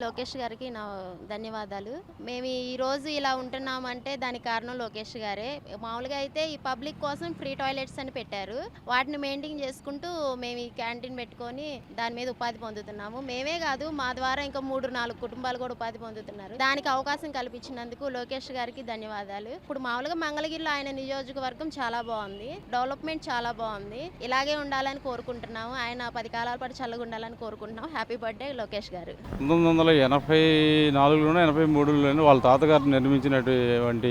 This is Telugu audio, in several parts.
లోకేష్ గారికి నా ధన్యవాదాలు. మేము ఈరోజు ఇలా ఉంటున్నామంటే దానికి కారణం లోకేష్ గారే. మామూలుగా అయితే ఈ పబ్లిక్ కోసం ఫ్రీ టాయిలెట్స్ అని పెట్టారు. వాటిని మెయింటైన్ చేసుకుంటూ మేము ఈ క్యాంటీన్ పెట్టుకొని దాని మీద ఉపాధి పొందుతున్నాము. మేమే కాదు, మా ద్వారా ఇంకా 3-4 కుటుంబాలు కూడా ఉపాధి పొందుతున్నారు. దానికి అవకాశం కల్పించినందుకు లోకేష్ గారికి ధన్యవాదాలు. ఇప్పుడు మామూలుగా మంగళగిరిలో ఆయన నియోజకవర్గం చాలా బాగుంది, డెవలప్మెంట్ చాలా బాగుంది. ఇలాగే ఉండాలని కోరుకుంటున్నాము. ఆయన 10 కాలాల పాటు చల్లగా ఉండాలని కోరుకుంటున్నాం. హ్యాపీ బర్త్డే లోకేష్ గారు. 1984లోనో 83లోనో వాళ్ళ తాతగారు నిర్మించినటువంటి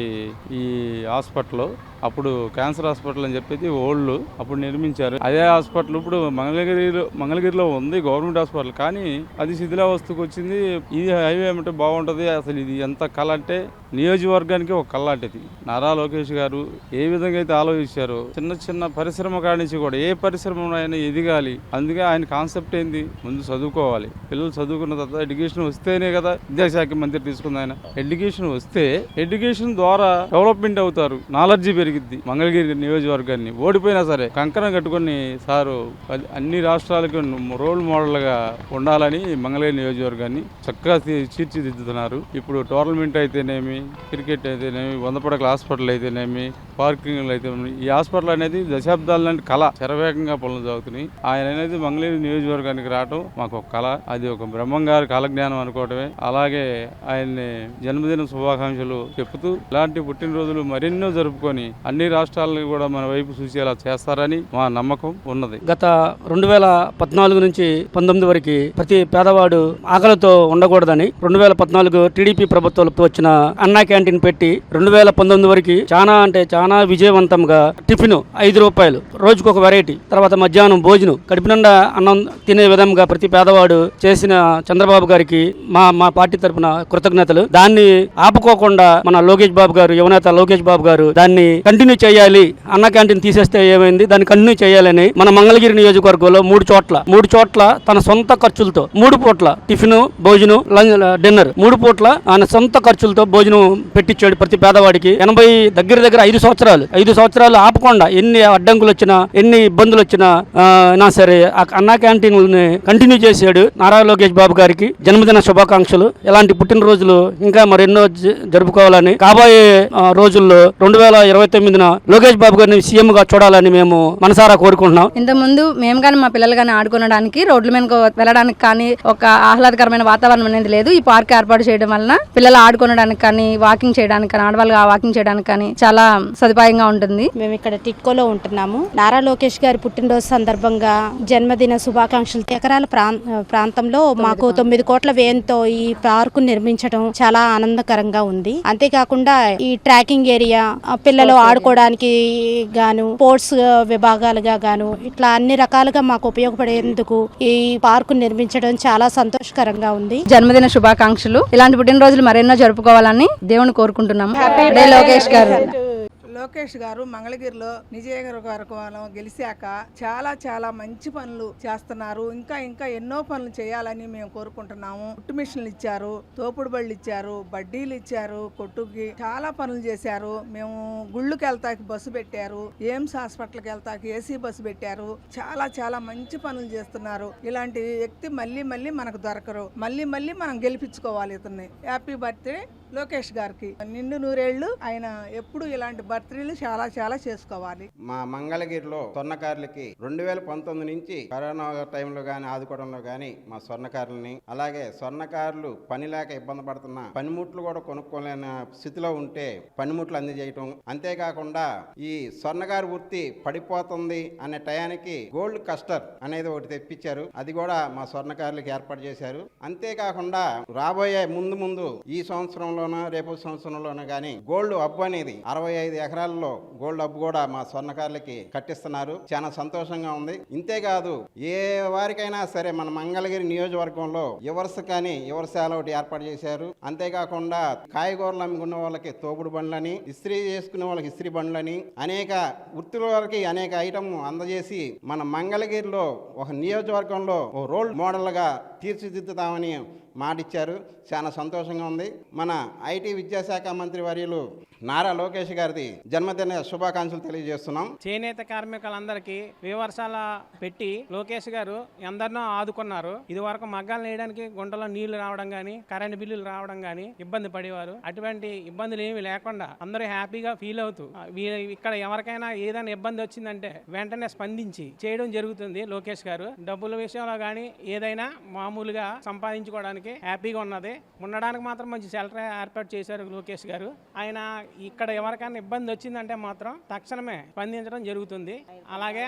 ఈ హాస్పిటల్ అప్పుడు క్యాన్సర్ హాస్పిటల్ అని చెప్పేసి ఓల్డ్ అప్పుడు నిర్మించారు. అదే హాస్పిటల్ ఇప్పుడు మంగళగిరిలో ఉంది గవర్నమెంట్ హాస్పిటల్, కానీ అది శిథిలావస్థకు వచ్చింది. ఇది హైవే అంటే బాగుంటుంది. అసలు ఇది ఎంత కళ అంటే నియోజకవర్గానికి ఒక కళ లాంటిది. నారా లోకేష్ గారు ఏ విధంగా అయితే ఆలోచించారో చిన్న చిన్న పరిశ్రమ కాడి నుంచి కూడా ఏ పరిశ్రమ అయినా ఎదగాలి. అందుకే ఆయన కాన్సెప్ట్ ఏంది, ముందు చదువుకోవాలి. పిల్లలు చదువుకున్న తర్వాత ఎడ్యుకేషన్ వస్తేనే కదా విద్యాశాఖ మంత్రి తీసుకుంది ఆయన. ఎడ్యుకేషన్ వస్తే ఎడ్యుకేషన్ ద్వారా డెవలప్మెంట్ అవుతారు, నాలెడ్జి పెరిగిద్ది. మంగళగిరి నియోజకవర్గాన్ని ఓడిపోయినా సరే కంకణం కట్టుకుని సారు అన్ని రాష్ట్రాలకు రోల్ మోడల్ గా ఉండాలని మంగళగిరి నియోజకవర్గాన్ని చక్కగా తీర్చిదిద్దుతున్నారు. ఇప్పుడు టోర్నమెంట్ అయితేనేమి, క్రికెట్ అయితేనేమి, 100 పడకల హాస్పిటల్ అయితేనేమి, పార్కింగ్లు అయితేనేమి, ఈ హాస్పిటల్ అనేది దశాబ్దాల నుండి కళ శరవేగంగా పనులు సాగుతున్నాయి. ఆయన అనేది మంగళగిరి నియోజకవర్గానికి రావడం మాకు ఒక కళ. అది ఒక బ్రహ్మం గారి కాలజ్ఞానం అనుకోవటమే. అలాగే ఆయన్ని జన్మదిన శుభాకాంక్షలు చెప్తూ ఇలాంటి పుట్టినరోజులు మరెన్నో జరుపుకొని అన్ని రాష్ట్రాలను కూడా మన వైపు చూసేలా చేస్తారని మా నమ్మకం ఉన్నది. గత 2014 నుంచి 19 వరకు ప్రతి పేదవాడు ఆకలితో ఉండకూడదని 2014 టీడీపీ ప్రభుత్వంతో వచ్చిన అన్నా క్యాంటీన్ పెట్టి 2019 వరకు చాలా విజయవంతంగా టిఫిన్ 5 రూపాయలు, రోజుకు ఒక వెరైటీ, తర్వాత మధ్యాహ్నం భోజనం కడుపు నిండా అన్నం తినే విధంగా ప్రతి పేదవాడు చేసిన చంద్రబాబు గారికి మా పార్టీ తరఫున కృతజ్ఞతలు. దాన్ని ఆపుకోకుండా మన లోకేష్ బాబు గారు, యువనేత లోకేష్ బాబు గారు దాన్ని కంటిన్యూ చేయాలి. అన్న క్యాంటీన్ తీసేస్తే ఏమైంది, దాన్ని కంటిన్యూ చేయాలని మన మంగళగిరి నియోజకవర్గంలో 3 చోట్ల తన సొంత ఖర్చులతో 3 పూట్ల టిఫిన్, భోజనం, డిన్నర్ 3 పూట్ల ఆయన సొంత ఖర్చులతో భోజనం పెట్టించాడు ప్రతి పేదవాడికి. దగ్గర 5 సంవత్సరాలు ఆపకుండా ఎన్ని అడ్డంకులు వచ్చినా, ఎన్ని ఇబ్బందులు వచ్చినా సరే అన్నా క్యాంటీన్ కంటిన్యూ చేశాడు. నారా లోకేష్ బాబు గారికి జన్మదిన శుభాకాంక్షలు. ఇలాంటి పుట్టినరోజులు ఇంకా మరెన్నో జరుపుకోవాలని, కాబోయే రోజుల్లో 2029న లోకేష్ బాబు గారిని సీఎం గా చూడాలని మేము మనసారా కోరుకుంటున్నాం. ఇంతకుముందు మేము కానీ మా పిల్లలు కానీ ఆడుకోవడానికి రోడ్ల మీద వెళ్ళడానికి కానీ ఒక ఆహ్లాదకరమైన వాతావరణం అనేది లేదు. ఈ పార్క్ ఏర్పాటు చేయడం వలన పిల్లలు ఆడుకోవడానికి కానీ, వాకింగ్ చేయడానికి కానీ, ఆడవాళ్ళుగా వాకింగ్ చేయడానికి కానీ చాలా సదుపాయంగా ఉంటుంది. మేము ఇక్కడ టిట్కోలో ఉంటున్నాము. నారా లోకేష్ గారి పుట్టినరోజు సందర్భంగా జన్మదిన శుభాకాంక్షలు. ఎకరాల ప్రాంతంలో మాకు 9 కోట్ల వ్యయంతో ఈ పార్కు నిర్మించడం చాలా ఆనందకరంగా ఉంది. అంతేకాకుండా ఈ ట్రాకింగ్ ఏరియా, పిల్లలు ఆడుకోవడానికి గాను, స్పోర్ట్స్ విభాగాలుగా గాను, ఇట్లా అన్ని రకాలుగా మాకు ఉపయోగపడేందుకు ఈ పార్కు నిర్మించడం చాలా సంతోషకరంగా ఉంది. జన్మదిన శుభాకాంక్షలు. ఇలాంటి పుట్టినరోజులు మరెన్నో జరుపుకోవాలని దేవుని కోరుకుంటున్నాము. లోకేష్ గారు లోకేష్ గారు మంగళగిరిలో నియోజకవర్గం గెలిచాక చాలా మంచి పనులు చేస్తున్నారు. ఇంకా ఎన్నో పనులు చేయాలని మేము కోరుకుంటున్నాము. పుట్టు మిషన్లు ఇచ్చారు, తోపుడు బళ్ళు ఇచ్చారు, బడ్డీలు ఇచ్చారు, కొట్టుకి చాలా పనులు చేశారు. మేము గుళ్ళకి వెళ్తాకి బస్సు పెట్టారు, ఎయిమ్స్ హాస్పిటల్కి వెళ్తాకి ఏసీ బస్సు పెట్టారు. చాలా మంచి పనులు చేస్తున్నారు. ఇలాంటి వ్యక్తి మళ్ళీ మనకు దొరకరు. మళ్ళీ మనం గెలిపించుకోవాలి ఇతన్ని. హ్యాపీ బర్త్డే లోకేష్ గారికి. నిండు నూరేళ్లు. ఆయన ఎప్పుడు ఇలాంటి బర్త్డేలు చాలా చేసుకోవాలి. మా మంగళగిరిలో స్వర్ణకారులకి 2019 నుంచి కరోనా టైంలో గానీ ఆదుకోవడంలో గానీ మా స్వర్ణకారులని, అలాగే స్వర్ణకారులు పని లేక ఇబ్బంది పడుతున్న పనిముట్లు కూడా కొనుక్కోలేని స్థితిలో ఉంటే పనిముట్లు అందజేయటం. అంతేకాకుండా ఈ స్వర్ణకారు వృత్తి పడిపోతుంది అనే టయానికి గోల్డ్ కస్టర్ అనేది ఒకటి తెప్పించారు. అది కూడా మా స్వర్ణకారులకి ఏర్పాటు చేశారు. అంతేకాకుండా రాబోయే ముందు ఈ సంవత్సరంలోనో రేపు సంవత్సరంలోనో గానీ గోల్డ్ హబ్ అనేది 65 ఎకరాల్లో గోల్డ్ హబ్ కూడా మా స్వర్ణకారులకి కట్టిస్తున్నారు. చాలా సంతోషంగా ఉంది. ఇంతేకాదు ఏ వారికైనా సరే మన మంగళగిరి నియోజకవర్గంలో యువర్స్ కానీ యువర్శాల ఒకటి ఏర్పాటు చేశారు. అంతేకాకుండా కాయగూరలు అమ్ముకున్న వాళ్ళకి తోపుడు బండ్లని, ఇస్త్రీ చేసుకునే వాళ్ళకి ఇస్త్రీ బండ్లని, అనేక వృత్తుల వాళ్ళకి అనేక ఐటమ్ అందజేసి మన మంగళగిరిలో ఒక నియోజకవర్గంలో ఓ రోల్ మోడల్ గా తీర్చిదిద్దుతామని మాట ఇచ్చారు. చాలా సంతోషంగా ఉంది. మన ఐటీ విద్యాశాఖ మంత్రి వర్యులు నారా లోకేష్ గారిది జన్మదిన శుభాకాంక్షలు తెలియజేస్తున్నాం. చేనేత కార్మికులందరికీ వివర్షాల పెట్టి లోకేష్ గారు ఎందరినో ఆదుకున్నారు. ఇది వరకు మగ్గాలు నేయడానికి గుంటలో నీళ్లు రావడం గానీ, కరెంటు బిల్లులు రావడం గానీ ఇబ్బంది పడేవారు. అటువంటి ఇబ్బందులు ఏమి లేకుండా అందరూ హ్యాపీగా ఫీల్ అవుతూ ఇక్కడ ఎవరికైనా ఏదైనా ఇబ్బంది వచ్చిందంటే వెంటనే స్పందించి చేయడం జరుగుతుంది. లోకేష్ గారు డబ్బుల విషయంలో గానీ ఏదైనా మామూలుగా సంపాదించుకోవడానికి హ్యాపీగా ఉన్నది. ఉండడానికి మాత్రం మంచి షెల్టర్ ఏర్పాటు చేశారు లోకేష్ గారు. ఆయన ఇక్కడ ఎవరికైనా ఇబ్బంది వచ్చిందంటే మాత్రం తక్షణమే స్పందించడం జరుగుతుంది. అలాగే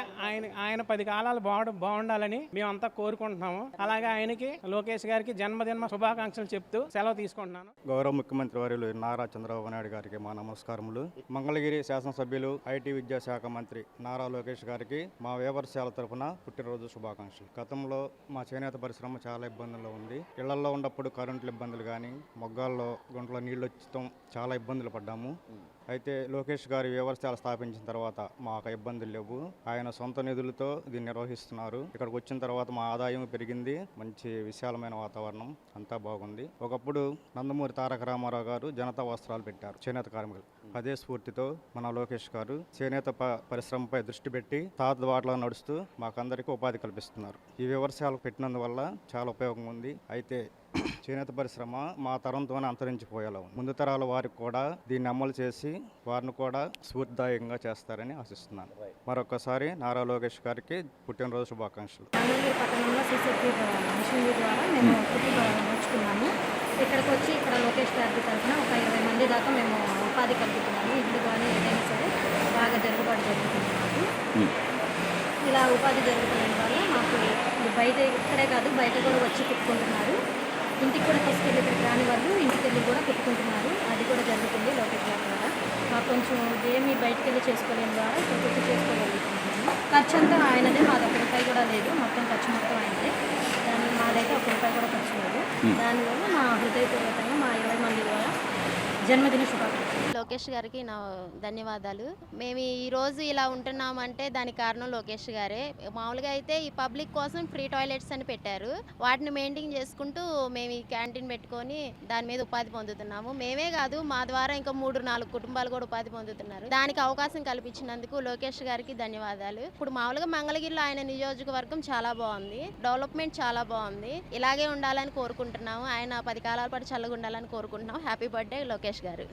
ఆయన 10 కాలాలు బాగుండాలని మేమంతా కోరుకుంటున్నాము. అలాగే ఆయనకి లోకేష్ గారికి జన్మదిన శుభాకాంక్షలు చెప్తూ సెలవు తీసుకుంటున్నాను. గౌరవ ముఖ్యమంత్రి వర్యులు నారా చంద్రబాబు నాయుడు గారికి మా నమస్కారములు. మంగళగిరి శాసనసభ్యులు ఐటీ విద్యాశాఖ మంత్రి నారా లోకేష్ గారికి మా వ్యవసాయాల తరఫున పుట్టినరోజు శుభాకాంక్షలు. గతంలో మా చేనేత పరిశ్రమ చాలా ఇబ్బందుల్లో ఉంది. ఇళ్లలో ఉన్నప్పుడు కరెంట్లు ఇబ్బందులు కానీ, మొగ్గాల్లో గుంటలో నీళ్ళు వచ్చడం చాలా ఇబ్బందులు పడ్డాము. అయితే లోకేష్ గారి వ్యవస్థలు స్థాపించిన తర్వాత మాకు ఇబ్బందులు లేవు. ఆయన సొంత నిధులతో దీన్ని నిర్వహిస్తున్నారు. ఇక్కడికి వచ్చిన తర్వాత మా ఆదాయం పెరిగింది. మంచి విశాలమైన వాతావరణం అంతా బాగుంది. ఒకప్పుడు నందమూరి తారక రామారావు గారు జనతా వస్త్రాలు పెట్టారు చేనేత కార్మికులు. అదే స్ఫూర్తితో మన లోకేష్ గారు చేనేత పరిశ్రమపై దృష్టి పెట్టి తాత బాటలో నడుస్తూ మాకందరికీ ఉపాధి కల్పిస్తున్నారు. ఈ వ్యవసాయాలు పెట్టినందువల్ల చాలా ఉపయోగం ఉంది. అయితే చేనేత పరిశ్రమ మా తరంతోనే అంతరించిపోయేలా ఉంది. ముందు తరాల వారికి కూడా దీన్ని అమలు చేసి వారిని కూడా స్ఫూర్తిదాయకంగా చేస్తారని ఆశిస్తున్నాను. మరొకసారి నారా లోకేష్ గారికి పుట్టినరోజు శుభాకాంక్షలు. మంగళగిరి పట్టణంలో సీసీ మిషన్ ద్వారా మేము నేర్చుకున్నాము. ఇక్కడికి వచ్చి ఇక్కడ లోకేష్ గారి తరఫున ఒక 20 మంది దాకా మేము ఉపాధి కల్పిస్తున్నాము. ఇల్లు కానీ ఏదైనా సరే బాగా జరుగుబాటు జరుగుతుంది మాకు. ఇలా ఉపాధి జరుగుతున్న వల్ల మాకు బయట ఇక్కడే కాదు బయట కూడా వచ్చి కుట్టుకుంటున్నారు. ఇంటికి కూడా తీసుకెళ్ళి రాని వాళ్ళు ఇంటికి వెళ్ళి కూడా కుట్టుకుంటున్నారు. అది కూడా జరుగుతుంది లోకేష్ గారి ద్వారా. మాకు కొంచెం ఏమి బయటకు వెళ్ళి చేసుకోలేని ద్వారా ఇక్కడ కుట్టు చేసుకోగలుగుతున్నాము. ఖర్చు అంతా ఆయనదే, మాది 1 రూపాయి కూడా లేదు. మొత్తం ఖర్చు మొత్తం ఆయనదే. దాని మాదైతే 1 రూపాయి కూడా ఖర్చు లేదు. దానివల్ల మా హృదయపూర్వకంగా మా 20 మంది ద్వారా జన్మదిన శుభాకాంక్షలు. లోకేష్ గారికి నా ధన్యవాదాలు. మేము ఈరోజు ఇలా ఉంటున్నామంటే దానికి కారణం లోకేష్ గారే. మామూలుగా అయితే ఈ పబ్లిక్ కోసం ఫ్రీ టాయిలెట్స్ అని పెట్టారు. వాటిని మెయింటైన్ చేసుకుంటూ మేము ఈ క్యాంటీన్ పెట్టుకొని దాని మీద ఉపాధి పొందుతున్నాము. మేమే కాదు, మా ద్వారా ఇంకా 3-4 కుటుంబాలు కూడా ఉపాధి పొందుతున్నారు. దానికి అవకాశం కల్పించినందుకు లోకేష్ గారికి ధన్యవాదాలు. ఇప్పుడు మామూలుగా మంగళగిరిలో ఆయన నియోజకవర్గం చాలా బాగుంది, డెవలప్మెంట్ చాలా బాగుంది. ఇలాగే ఉండాలని కోరుకుంటున్నాము. ఆయన 10 కాలాల పాటు చల్లగా ఉండాలని కోరుకుంటున్నాం. హ్యాపీ బర్త్డే లోకేష్ గారు.